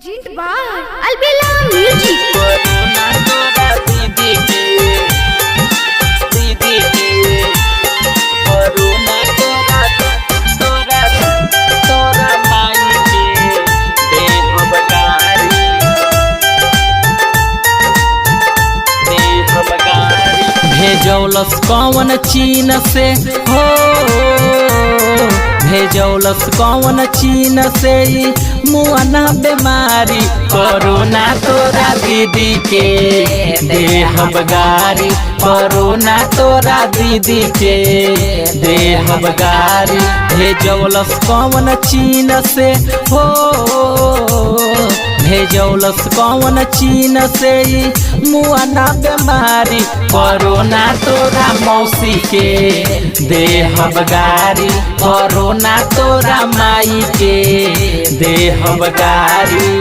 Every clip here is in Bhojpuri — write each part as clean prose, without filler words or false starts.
Presented by Albella Music. Corona तोरा दीदी के कोरोना तोरा माई के देह बगारी भेजौलस कौन चीन से हो भेजौलस कौन चीन से मुआना बीमारी कोरोना तोरा दीदी के देह बगारी कोरोना तोरा दीदी के देह बगारी भेजौलस कौन चीन से हो भेजौलस कौन चीन से मुआना बीमारी कोरोना तोरा मौसी के देह बगारी कोरोना तोरा माई के देह बगारी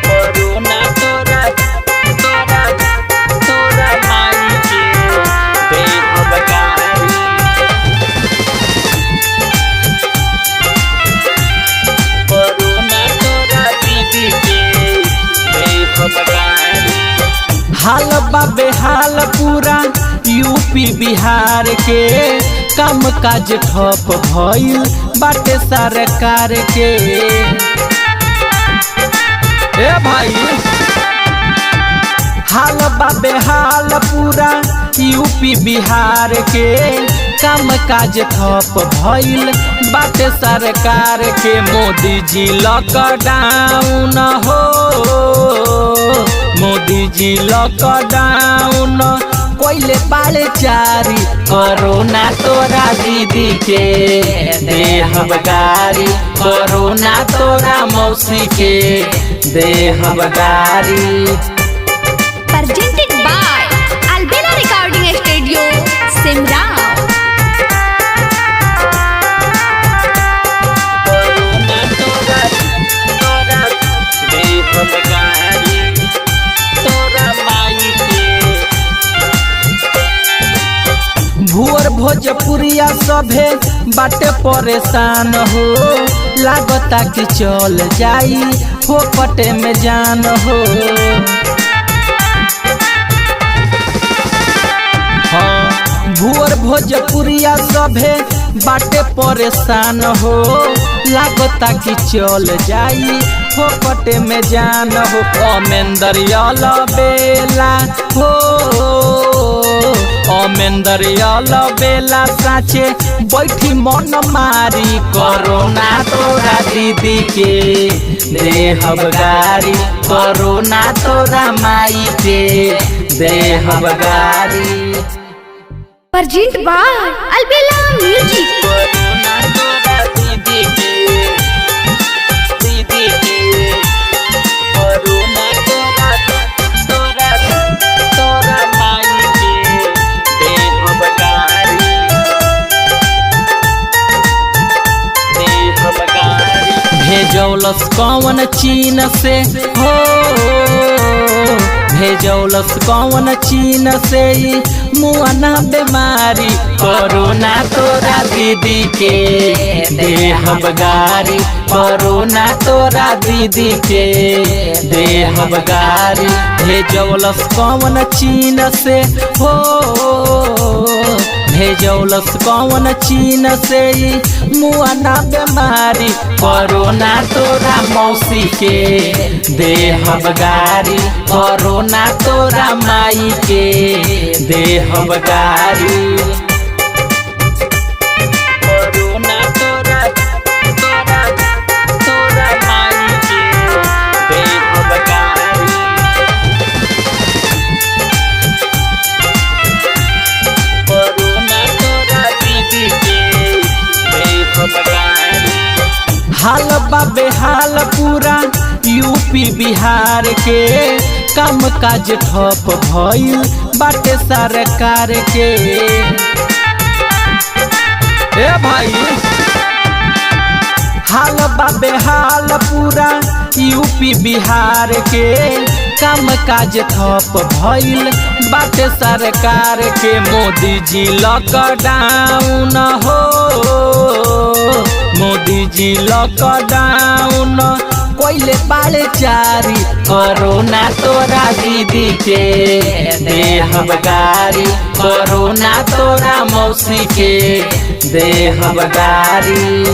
कोरोना तोरा माई के देह बगारी कोरोना तोरा दीदी के देह बगारी हाल बाबे हाल पूरा यूपी बिहार के काम काज ठप भइल बाटे सरकार के ए भाई हाल बाबे हाल पूरा यूपी बिहार के काम काज ठप भइल बाटे सरकार के मोदी जी लॉकडाउन हो मोदी जी लॉकडाउन कोइले बाले चारी कोरोना तोरा दीदी के देह बगारी कोरोना तोरा मौसी के देह बगारी Presented by Albella Recording Studio, Simra. Corona तोरा देह बगारी तोरा माई के भुअर भोजपुरिया सभे बाटे परेशान हो लागता कि चल जाई फोकटे में जान हो हाँ भुअर भोजपुरिया सभे बाटे परेशान हो लागता कि चल जाई फोकटे में जान हो अमेंदर बेला हो अमेंदर बेला साचे बैठी मन मारी कोरोना तोरा दीदी के देह बगारी कोरोना तोरा माई के देह बगारी Presented by Albella Music. Corona तोरा दीदी के कोरोना तोरा माई के देह बगारी भेजौलस कौन चीन से हो भेजौलस कौन चीन से मुआना बीमारी कोरोना तोरा दीदी के देह बगारी कोरोना तोरा दीदी के देह बगारी भेजौलस कौन चीन से हो भेजौलस कौन चीन से मुआना बीमारी कोरोना तोरा मौसी के देह बगारी कोरोना तोरा माई के देह बगारी कोरोना तोरा माई के देह बगारी कोरोना तोरा दीदी के देह बगारी हाल बाबे हाल पूरा यूपी बिहार के काम काज ठप भइल बाटे सरकार के ए भाई हाल बाबे हाल पूरा यूपी बिहार के काम काज ठप भइल बाटे सरकार के मोदी जी लॉकडाउन हो मोदी जी लॉकडाउन बाले चारी कोरोना तोरा दीदी के देहब गारी कोरोना तोरा मौसी के देहब गारी।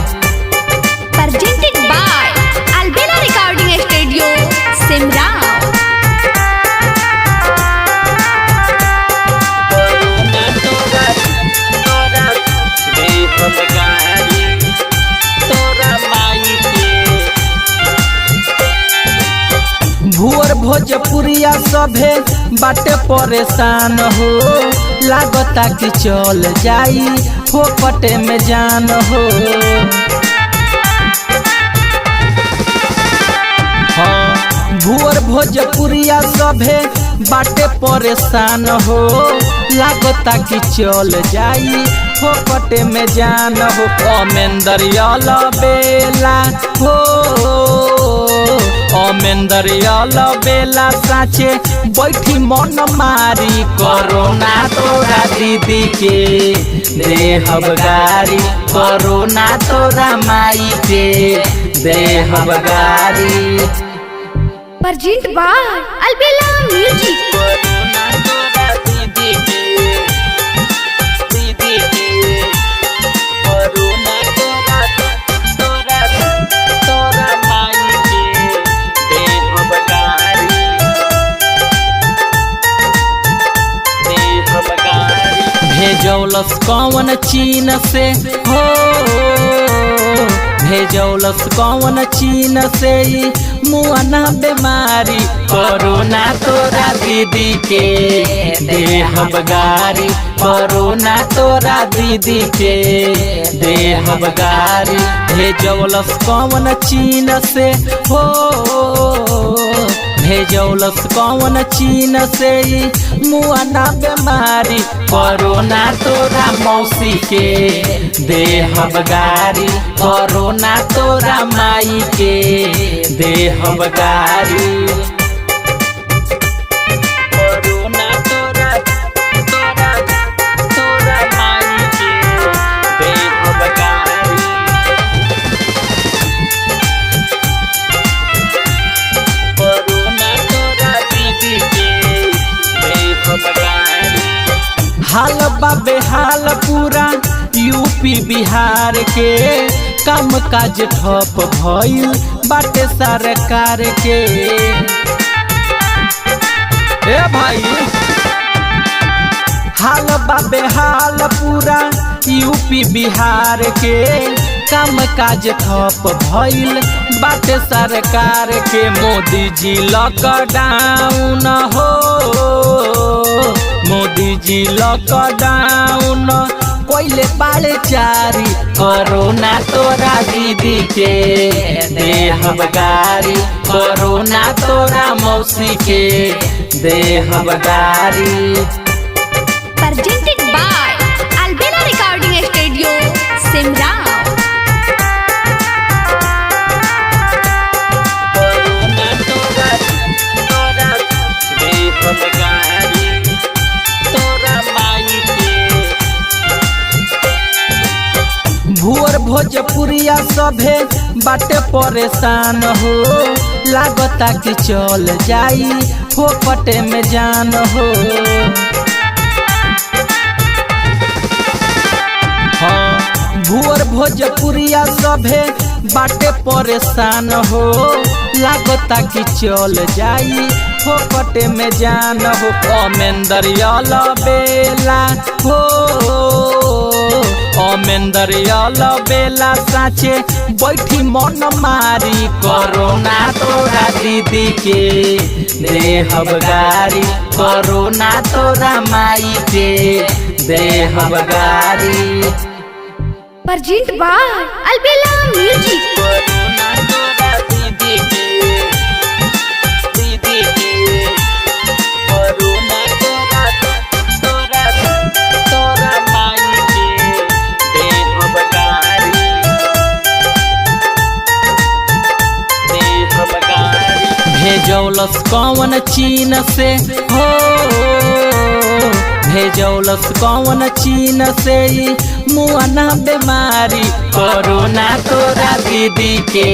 presented by Albina Recording Studio, Simra। भुअर भोजपुरिया सभे बाटे परेशान हो लागता कि चल जाई फोकटे में जान हो। हाँ भुअर भोजपुरिया सभे बाटे परेशान हो लागता कि चल जाई फोकटे में जान हो। अमेंदर बेला हो अमेंदर बेला साचे बैठी मन मारी कोरोना तोरा दीदी के देहब गारी कोरोना तोरा माई के देहब गारी। presented by Albina Music। Corona तोरा दीदी के दीदी के कोरोना तोरा तोरा माई के देहब गारी देहब गारी। भेजौलस कौन चीन से हो भेजौलस कौन चीन से मुआना बीमारी कोरोना तोरा दीदी के देहब गारी कोरोना तोरा दीदी के देहब गारी। भेजौलस कौन चीन से हो भेजौलस कौन चीन से मुआना बीमारी कोरोना तोरा मौसी के देहब गारी कोरोना तोरा माई के देहब गारी। कोरोना तोरा माई के देहब गारी। हाल बाबे हाल पूरा यूपी बिहार के काम काज ठप भइल बाटे सरकार के। ए भाई हाल बाबे हाल पूरा यूपी बिहार के काम काज ठप भइल बाटे सरकार के। मोदी जी लॉकडाउन हो मोदी जी लॉकडाउन कोइले बाले चारी कोरोना तोरा दीदी के देहब गारी कोरोना तोरा मौसी के देहब गारी। presented by Albina Recording Studio, Simra। भुअर भोजपुरिया सभे बाटे परेशान हो लागता कि चल जाई फोकटे में जान हो। हाँ भुअर भोजपुरिया सभे बाटे परेशान हो लागता कि चल जाई फोकटे में जान हो। अमेंदर बेला हो अमेंदर बेला साचे बैठी मन मारी कोरोना तोरा दीदी के देहब गारी कोरोना तोरा माई के देहब गारी। presented by Albina Music। Corona तोरा दीदी के दीदी के कोरोना तोरा माई के देहब गारी देहब गारी। भेजौलस कौन चीन से हो भेजौलस कौन चीन से मुआना बीमारी कोरोना तोरा दीदी के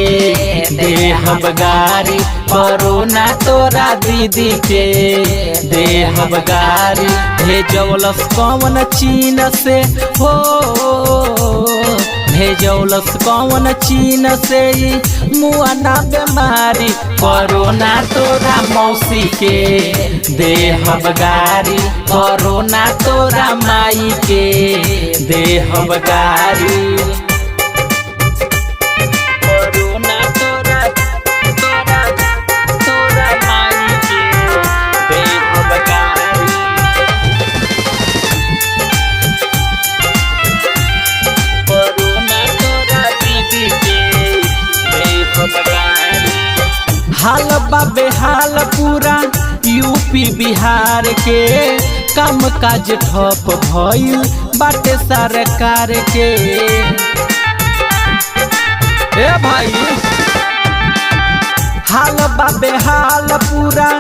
देहब गारी कोरोना तोरा दीदी के देहब गारी भेजौलस कौन चीन से हो भेजौलस कौन चीन से मुआना बीमारी कोरोना तोरा मौसी के देहब गारी कोरोना तोरा माई के देहब गारी कोरोना तोरा तोरा तोरा माई के देहब गारी कोरोना तोरा दीदी के देहब गारी हाल बाबे हाल पूरा यूपी बिहार के काम काज ठप भइल बाटे सरकार के ए भाई हाल बाबे हाल पूरा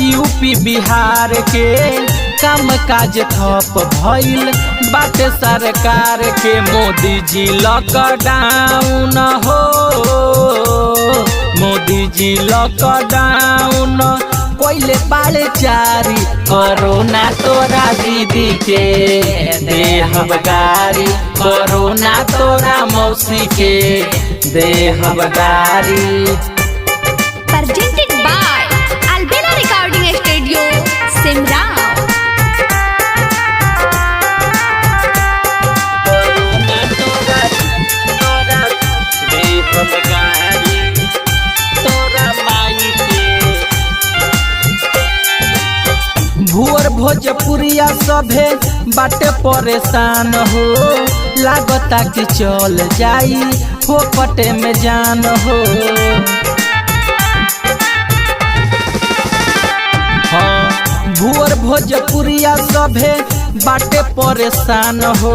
यूपी बिहार के काम काज ठप भइल बाटे सरकार के मोदी जी लॉकडाउन हो मोदी जी लॉकडाउन कोइले बाले चारी कोरोना तोरा दीदी के देहब गारी कोरोना तोरा मौसी के देहब गारी presented by Albina Recording Studio, Simra. Corona तोरा तोरा देहब गारी तोरा माई के भुअर भोजपुरिया सभे बाटे परेशान हो लागता कि चल जाई फोकटे में जान हो हाँ भुअर भोजपुरिया सभे बाटे परेशान हो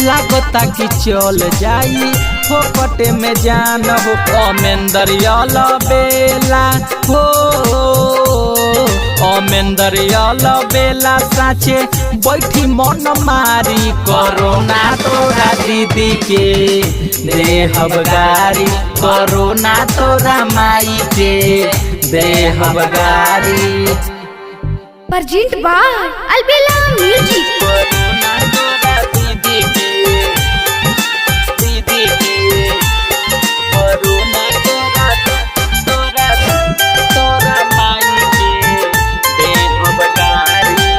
लागता कि चल जाई फोकटे में जान हो अमेंदर बेला हो अमेंदर बेला साचे बैठी मन मारी कोरोना तोरा दीदी के देहब गारी कोरोना तोरा माई के देहब गारी Presented by Albina Music. Corona तोरा दीदी के कोरोना तोरा तोरा तोरा माई के देहब गारी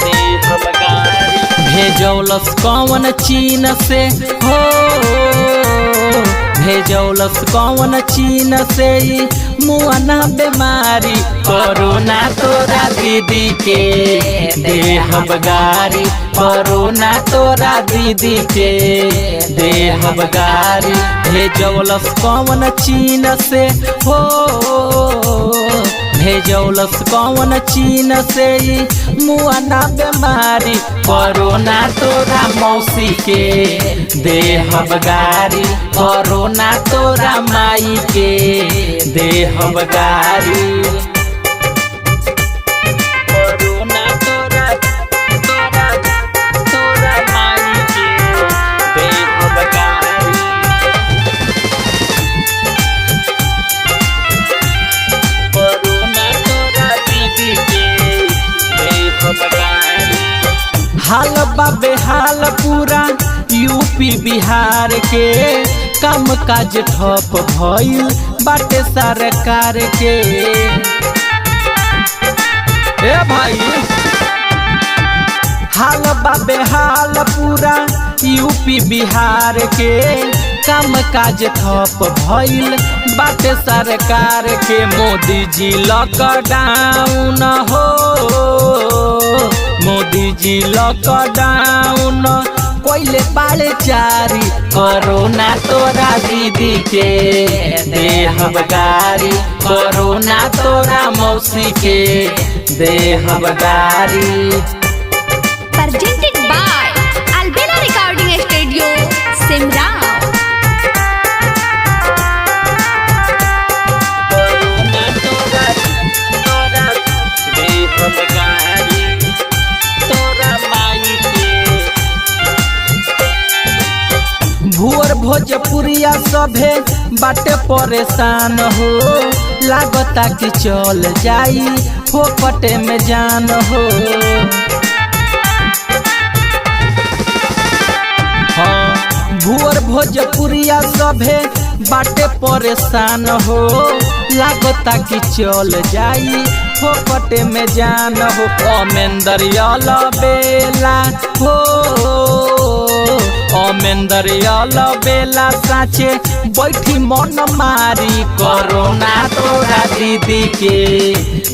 देहब गारी भेजौलस कौन चीन से हो भेजौलस कौन चीन से मुआना बीमारी कोरोना तोरा दीदी के देहब गारी कोरोना तोरा दीदी के देहब गारी भेजौलस कौन चीन से हो भेजौलस कौन चीन से मुआना बीमारी कोरोना तोरा मौसी के देहब गारी कोरोना तोरा माई के देहब गारी कोरोना तोरा तोरा तोरा माई के देहब गारी कोरोना तोरा दीदी के देहब गारी हाल बाबे हाल पूरा यूपी बिहार के काम काज ठप भइल बाटे सरकार के ए भाई हाल बाबे हाल पूरा यूपी बिहार के काम काज ठप भइल बाटे सरकार के मोदी जी लॉकडाउन हो मोदी जी लॉकडाउन कोइले बाले चारी कोरोना तोरा दीदी के देहब गारी कोरोना तोरा मौसी के देहब गारी Presented by Albina Recording Studio, Simra. Corona तोरा तोरा देहब सभे बाटे परेशान हो, लागता कि चल जाई फोकटे में जान हो। हाँ भुअर भोजपुरिया सभे बाटे परेशान हो, लागता कि चल जाई फोकटे में जान हो। अमेंदर बेला हो, अमेंदर बेला साचे बैठी मन मारी, कोरोना तोरा दीदी के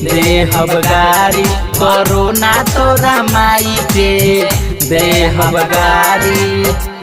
देहब गारी, कोरोना तोरा माई के देहब गारी।